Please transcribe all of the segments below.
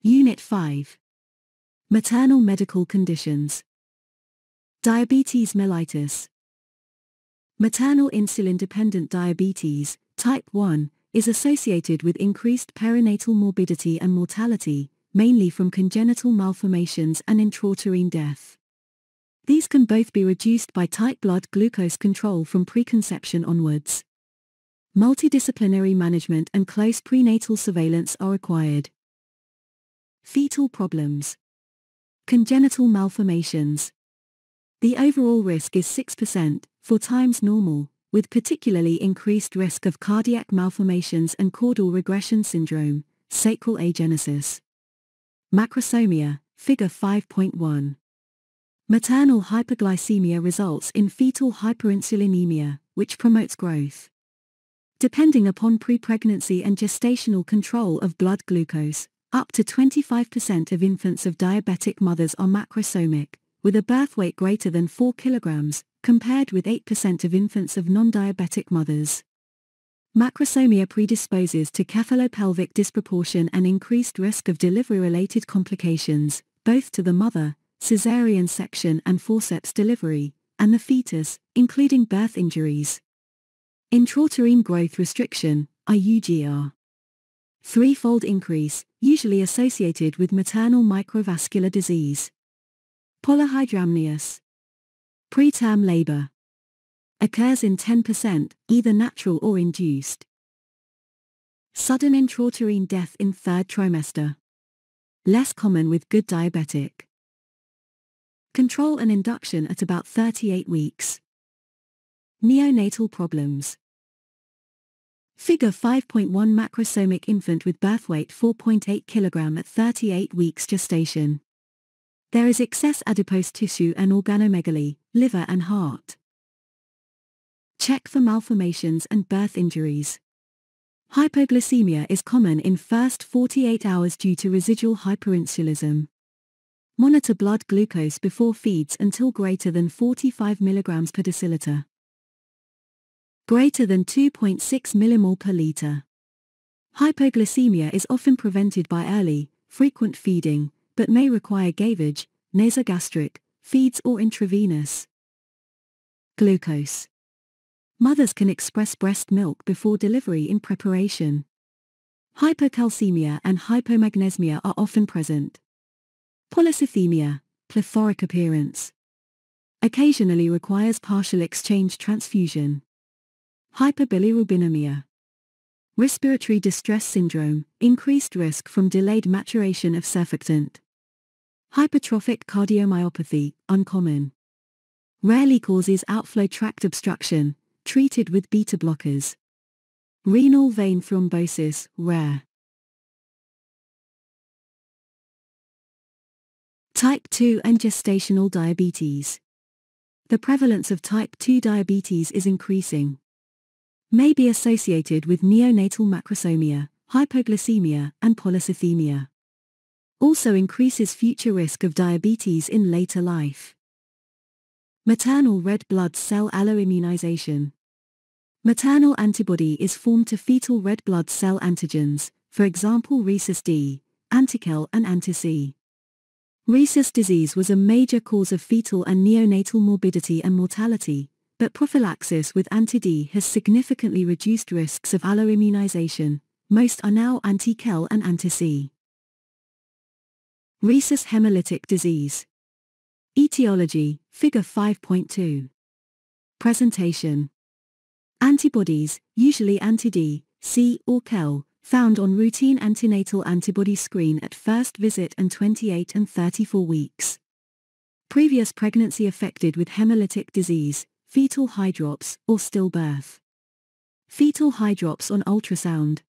Unit 5. Maternal medical conditions. Diabetes mellitus. Maternal insulin-dependent diabetes, type 1, is associated with increased perinatal morbidity and mortality, mainly from congenital malformations and intrauterine death. These can both be reduced by tight blood glucose control from preconception onwards. Multidisciplinary management and close prenatal surveillance are required. Fetal problems. Congenital malformations. The overall risk is 6%, 4 times normal, with particularly increased risk of cardiac malformations and caudal regression syndrome, sacral agenesis. Macrosomia, Figure 5.1. Maternal hyperglycemia results in fetal hyperinsulinemia, which promotes growth. Depending upon pre-pregnancy and gestational control of blood glucose, up to 25% of infants of diabetic mothers are macrosomic, with a birth weight greater than 4 kilograms, compared with 8% of infants of non-diabetic mothers. Macrosomia predisposes to cephalopelvic disproportion and increased risk of delivery-related complications, both to the mother, cesarean section and forceps delivery, and the fetus, including birth injuries. Intrauterine growth restriction, IUGR. Threefold increase, usually associated with maternal microvascular disease. Polyhydramnios. Preterm labor. Occurs in 10%, either natural or induced. Sudden intrauterine death in third trimester. Less common with good diabetic. Control and induction at about 38 weeks. Neonatal problems. Figure 5.1 macrosomic infant with birth weight 4.8 kg at 38 weeks gestation. There is excess adipose tissue and organomegaly, liver and heart. Check for malformations and birth injuries. Hypoglycemia is common in first 48 hours due to residual hyperinsulinism. Monitor blood glucose before feeds until greater than 45 mg per deciliter. Greater than 2.6 millimole per liter. Hypoglycemia is often prevented by early, frequent feeding, but may require gavage, nasogastric, feeds or intravenous. Glucose. Mothers can express breast milk before delivery in preparation. Hypercalcemia and hypomagnesmia are often present. Polycythemia, plethoric appearance. Occasionally requires partial exchange transfusion. Hyperbilirubinemia. Respiratory distress syndrome, increased risk from delayed maturation of surfactant. Hypertrophic cardiomyopathy, uncommon. Rarely causes outflow tract obstruction, treated with beta blockers. Renal vein thrombosis, rare. Type 2 and gestational diabetes. The prevalence of type 2 diabetes is increasing. May be associated with neonatal macrosomia, hypoglycemia, and polycythemia. Also increases future risk of diabetes in later life. Maternal red blood cell alloimmunization. Maternal antibody is formed to fetal red blood cell antigens, for example rhesus D, anti-Kel and anti-C. Rhesus disease was a major cause of fetal and neonatal morbidity and mortality, but prophylaxis with anti-D has significantly reduced risks of alloimmunization. Most are now anti-Kel and anti-C. Rhesus hemolytic disease. Etiology, Figure 5.2. Presentation. Antibodies, usually anti-D, C or Kel, found on routine antenatal antibody screen at first visit and 28 and 34 weeks. Previous pregnancy affected with hemolytic disease, fetal hydrops, or stillbirth. Fetal hydrops on ultrasound.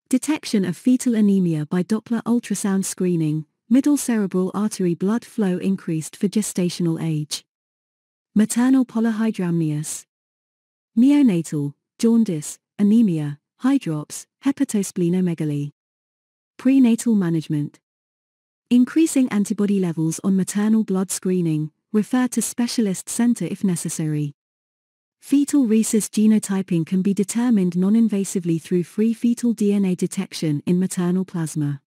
Detection of fetal anemia by Doppler ultrasound screening, middle cerebral artery blood flow increased for gestational age. Maternal polyhydramnios. Neonatal, jaundice, anemia, hydrops, hepatosplenomegaly. Prenatal management. Increasing antibody levels on maternal blood screening, refer to specialist center if necessary. Fetal rhesus genotyping can be determined non-invasively through free fetal DNA detection in maternal plasma.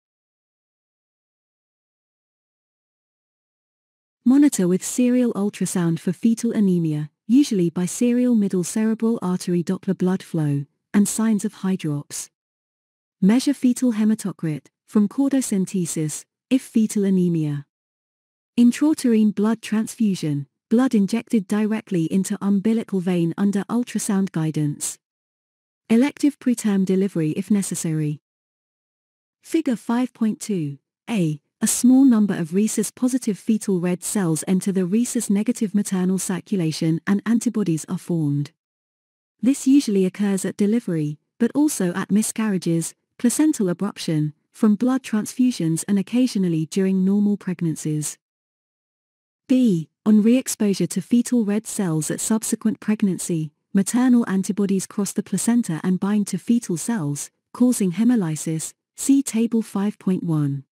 Monitor with serial ultrasound for fetal anemia, usually by serial middle cerebral artery Doppler blood flow, and signs of hydrops. Measure fetal hematocrit, from chordocentesis, if fetal anemia. Intrauterine blood transfusion, blood injected directly into umbilical vein under ultrasound guidance. Elective preterm delivery if necessary. Figure 5.2. A small number of rhesus-positive fetal red cells enter the rhesus-negative maternal circulation and antibodies are formed. This usually occurs at delivery, but also at miscarriages, placental abruption, from blood transfusions and occasionally during normal pregnancies. B. On re-exposure to fetal red cells at subsequent pregnancy, maternal antibodies cross the placenta and bind to fetal cells, causing hemolysis. See Table 5.1.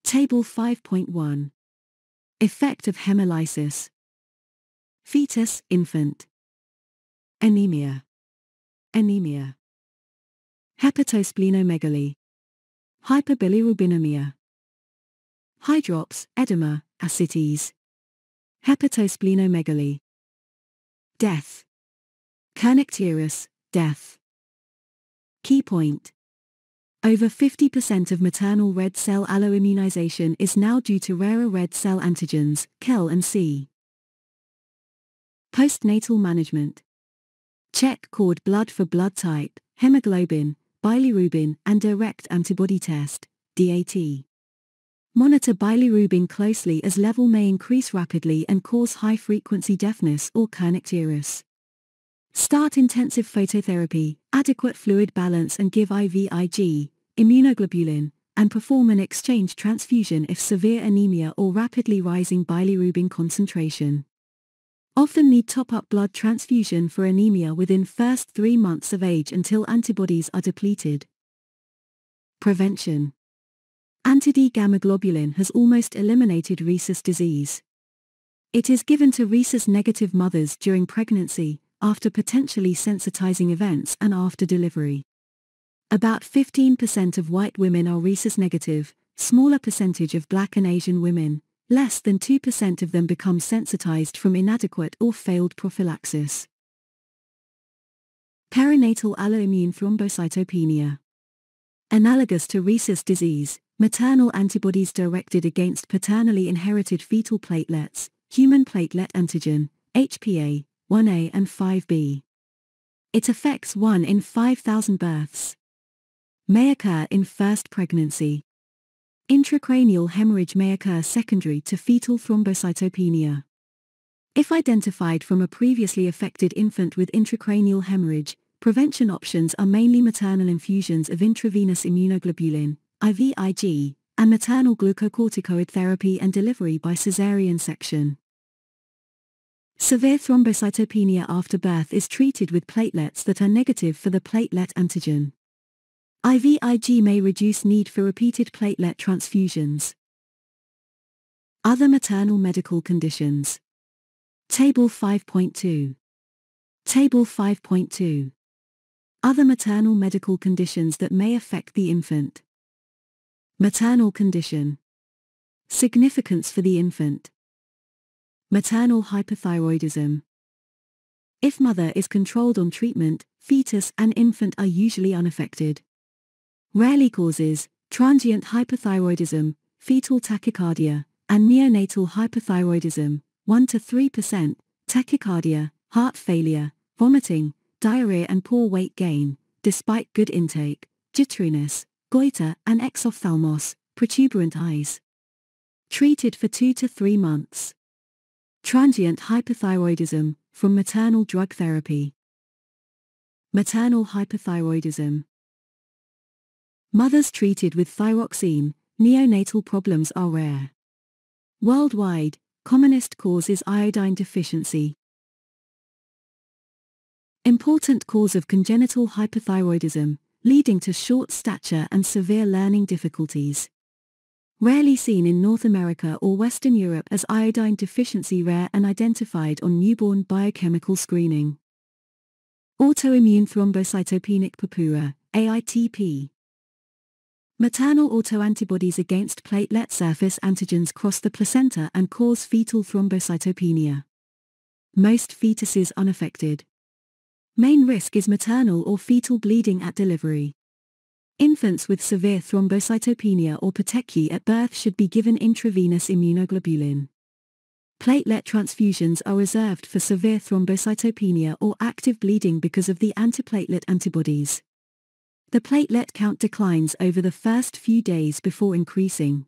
Table 5.1. Effect of hemolysis. Fetus, infant. Anemia. Anemia. Hepatosplenomegaly. Hyperbilirubinemia. Hydrops, edema, ascites. Hepatosplenomegaly. Death. Kernicterus, death. Key point. Over 50% of maternal red cell alloimmunization is now due to rarer red cell antigens, KEL and C. Postnatal management. Check cord blood for blood type, hemoglobin, bilirubin and direct antibody test, DAT. Monitor bilirubin closely as level may increase rapidly and cause high-frequency deafness or kernicterus. Start intensive phototherapy, adequate fluid balance and give IVIG, immunoglobulin, and perform an exchange transfusion if severe anemia or rapidly rising bilirubin concentration. Often need top-up blood transfusion for anemia within first 3 months of age until antibodies are depleted. Prevention. Anti-D gamma globulin has almost eliminated rhesus disease. It is given to rhesus-negative mothers during pregnancy, after potentially sensitizing events and after delivery. About 15% of white women are rhesus-negative, smaller percentage of Black and Asian women, less than 2% of them become sensitized from inadequate or failed prophylaxis. Perinatal alloimmune thrombocytopenia. Analogous to rhesus disease, maternal antibodies directed against paternally inherited fetal platelets, human platelet antigen, HPA, 1A and 5B. It affects 1 in 5,000 births. May occur in first pregnancy. Intracranial hemorrhage may occur secondary to fetal thrombocytopenia. If identified from a previously affected infant with intracranial hemorrhage, prevention options are mainly maternal infusions of intravenous immunoglobulin, IVIG, and maternal glucocorticoid therapy and delivery by caesarean section. Severe thrombocytopenia after birth is treated with platelets that are negative for the platelet antigen. IVIG may reduce need for repeated platelet transfusions. Other maternal medical conditions. Table 5.2. Table 5.2. Other maternal medical conditions that may affect the infant. Maternal condition. Significance for the infant. Maternal hyperthyroidism. If mother is controlled on treatment, fetus and infant are usually unaffected. Rarely causes transient hyperthyroidism, fetal tachycardia, and neonatal hyperthyroidism, 1 to 3%, tachycardia, heart failure, vomiting, diarrhea and poor weight gain, despite good intake, jitteriness, goiter and exophthalmos, protuberant eyes. Treated for 2 to 3 months. Transient hyperthyroidism, from maternal drug therapy. Maternal hyperthyroidism. Mothers treated with thyroxine, neonatal problems are rare. Worldwide, commonest cause is iodine deficiency. Important cause of congenital hyperthyroidism, leading to short stature and severe learning difficulties. Rarely seen in North America or Western Europe as iodine deficiency rare and identified on newborn biochemical screening. Autoimmune thrombocytopenic purpura, AITP. Maternal autoantibodies against platelet surface antigens cross the placenta and cause fetal thrombocytopenia. Most fetuses unaffected. Main risk is maternal or fetal bleeding at delivery. Infants with severe thrombocytopenia or petechiae at birth should be given intravenous immunoglobulin. Platelet transfusions are reserved for severe thrombocytopenia or active bleeding because of the antiplatelet antibodies. The platelet count declines over the first few days before increasing.